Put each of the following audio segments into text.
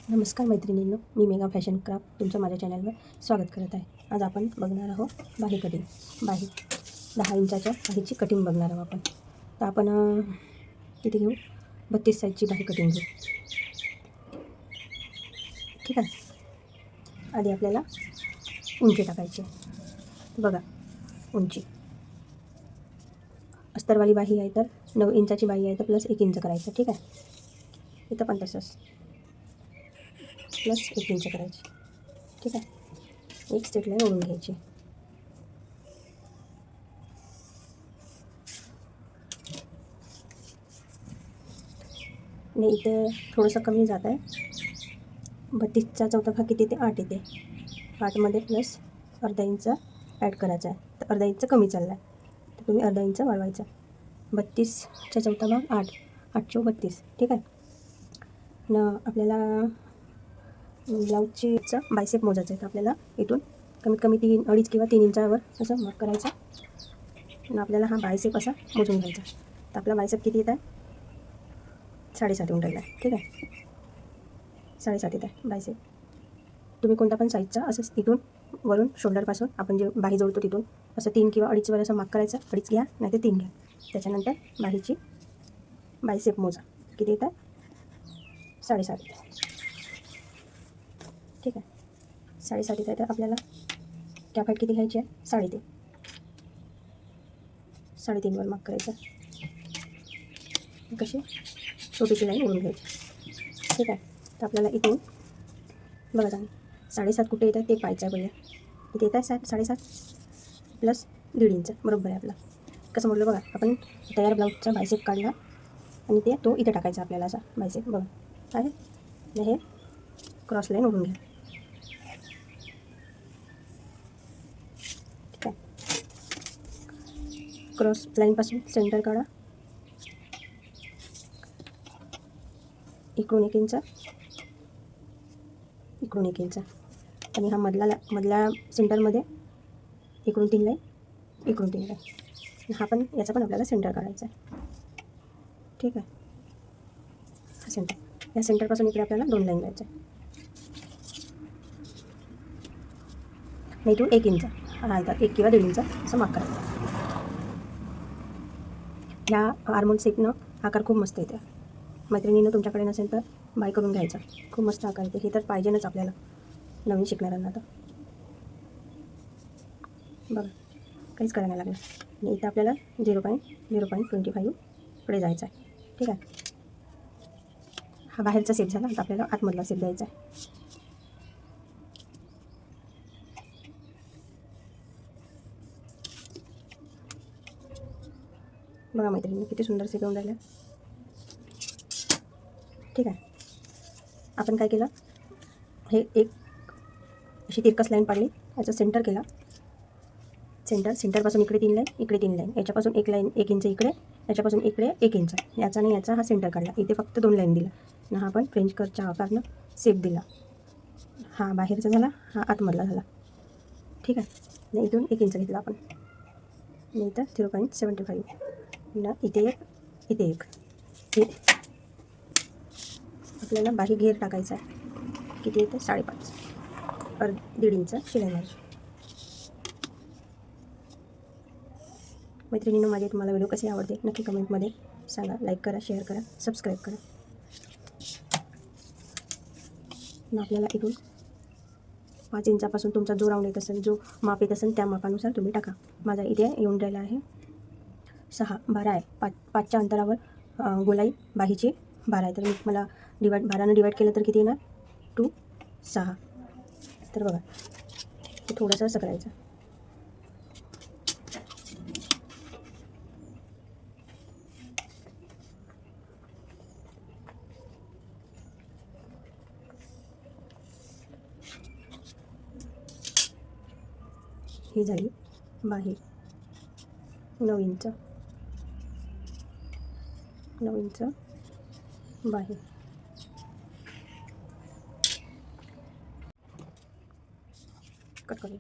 नमस्कार मैत्रिणींनो, मी mega fashion craft तुमचं माझ्या चॅनलवर स्वागत करत आहे. आज आपण बघणार आहोत बाही कटिंग. बाही 10 इंचाच्या बाहीची कटिंग बघणार आहोत आपण. तर आपण किती घेऊ? 32 साईजची बाही कटिंग घेऊ. ठीक आहे. आधी आपल्याला उंची टाकायची. बघा उंची अस्तरवाली बाही आहे तर 9 इंचाची बाही आहे तर प्लस 1 इंच करायचं. ठीक आहे. इथं पण तसंच प्लस 1 इंच करायची. ठीक आहे. एक स्ट्रेट लाईन ओढून घ्यायची. आणि इथे थोडंसं कमी जात आहे. 32चा चौथा भाग किती येते? 8 येते. 8मध्ये प्लस अर्धा इंच ॲड करायचा आहे. तर अर्धा इंच कमी चालला आहे तर तुम्ही अर्धा इंच वाढवायचा. 32चा चौथा भाग 8, 8 चौ 32. ठीक आहे न. आपल्याला ब्लाऊजची बायसेप मोजायचं आहे. तर आपल्याला इथून कमीत कमी 2.5 किंवा 3 इंचावर असं मार्क करायचा आणि आपल्याला हा बायसेप असा मोजून घ्यायचा. तर आपला बायसेप किती येत आहे? 7.5 येऊन राहिला आहे. ठीक आहे. 7.5 येत आहे बायसेप. तुम्ही कोणता पण साईजचा असं तिथून वरून शोल्डरपासून आपण जे बाही जोडतो तिथून असं 3 किंवा 2.5वर असं मार्क करायचं. 2.5 घ्या नाही तर 3 घ्या. त्याच्यानंतर बाहीची बायसेप मोजा किती येत आहे? 7.5 येत आहे. ठीक आहे. 7.5 येत आहे तर आपल्याला कॅप हाईट किती घ्यायची आहे? 3.5. 3.5वर मार्क करायचं. कशी छोटीशी लाईन ओढून घ्यायची. ठीक आहे. तर आपल्याला इथून बघा चांगली 7.5 कुठे येत आहे ते पाहायचं आहे पहिले. इथे येत आहे 7.5 प्लस 1.5 इंच बरोबर आहे आपला. कसं म्हटलं बघा, आपण तयार ब्लाऊजचा बायसेप काढला आणि तो इथे टाकायचा आपल्याला असा बायसेप. बघा आहे हे क्रॉस लाईन ओढून घ्या. ठीक आहे. क्रॉस लाईनपासून सेंटर काढा. इकडून 1 इंच, इकडून 1 इंच आणि हा मधल्या सेंटरमध्ये इकडून 3 लाईन, इकडून 3 लाईन. हा पण याचा पण आपल्याला सेंटर काढायचा आहे. ठीक आहे. हा सेंटर, या सेंटरपासून इकडे आपल्याला 2 लाईन द्यायचं आहे. नाही इथून 1 इंच हा 1 किंवा 1.5 इंच असं मार्क करायचं. ह्या आर्मोल शेपनं आकार खूप मस्त येते. मैत्रिणीनं तुमच्याकडे नसेल तर बाय करून घ्यायचा. खूप मस्त आकार येते. हे तर पाहिजेनच आपल्याला नवीन शिकणाऱ्यांना. तर बघा काहीच करायला लागलं आणि इथं आपल्याला 0.25 पुढे जायचं आहे. ठीक आहे. हा बाहेरचा सेप झाला. आता आपल्याला आतमधला सेप द्यायचा आहे. बघा मैत्रिणी किती सुंदर सेप येऊन राहिला. ठीक आहे. आपण काय केलं, हे एक अशी तिरकस लाईन पाडली, याचं सेंटर केला. सेंटरपासून इकडे 3 लाईन, इकडे 3 लाईन, याच्यापासून 1 लाईन 1 इंच इकडे, याच्यापासून इकडे 1 इंच, याचा आणि याचा हा सेंटर काढला. इथे फक्त 2 लाईन दिला आणि हा पण फ्रेंच कर्वच्या आकारनं सेप दिला. हा बाहेरचा झाला, हा आतमधला झाला. ठीक आहे. आणि इथून 1 इंच घेतला आपण आणि इथं 0.75 न इथे एक, इथे एक. आपल्याला बाही घेर टाकायचा आहे. किती येतं? 5.5. 1.5 इंच शिलाई मारायची. मैत्रिणींनो, माझे तुम्हाला व्हिडिओ कसे आवडते नक्की कमेंटमध्ये सांगा. लाईक करा, शेअर करा, सबस्क्राईब करा. मग आपल्याला इथून 5 इंचापासून तुमचा जो राऊंड येत असेल, जो माप येत असेल त्या मापानुसार तुम्ही टाका. माझा इथे येऊन राहिला आहे 6, 12 आहे. 5च्या अंतरावर गोलाई बाहीची 12 आहे. तर मी मला 12ने डिवाईड केलं तर किती येणार? 2, 6. तर बघा हे थोडंसं असं करायचं. ही झाली बाही 9 इंच, 9 इंच बाही. कट करूया.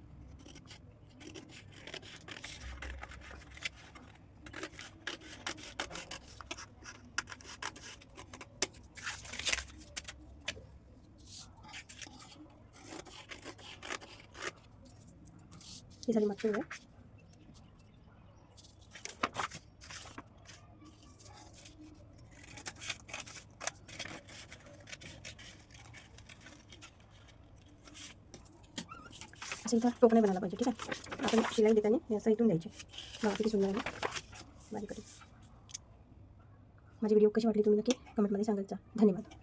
ही झाली मागची ओळ. असं इथं टोक नाही बनायला पाहिजे. ठीक आहे, आपण शिलाई देताना हे असं इथून द्यायचे. बघा किती सुंदर आहे माझी कटिंग. माझी व्हिडिओ कशी वाटली तुम्ही नक्की कमेंटमध्ये सांगायचा. धन्यवाद.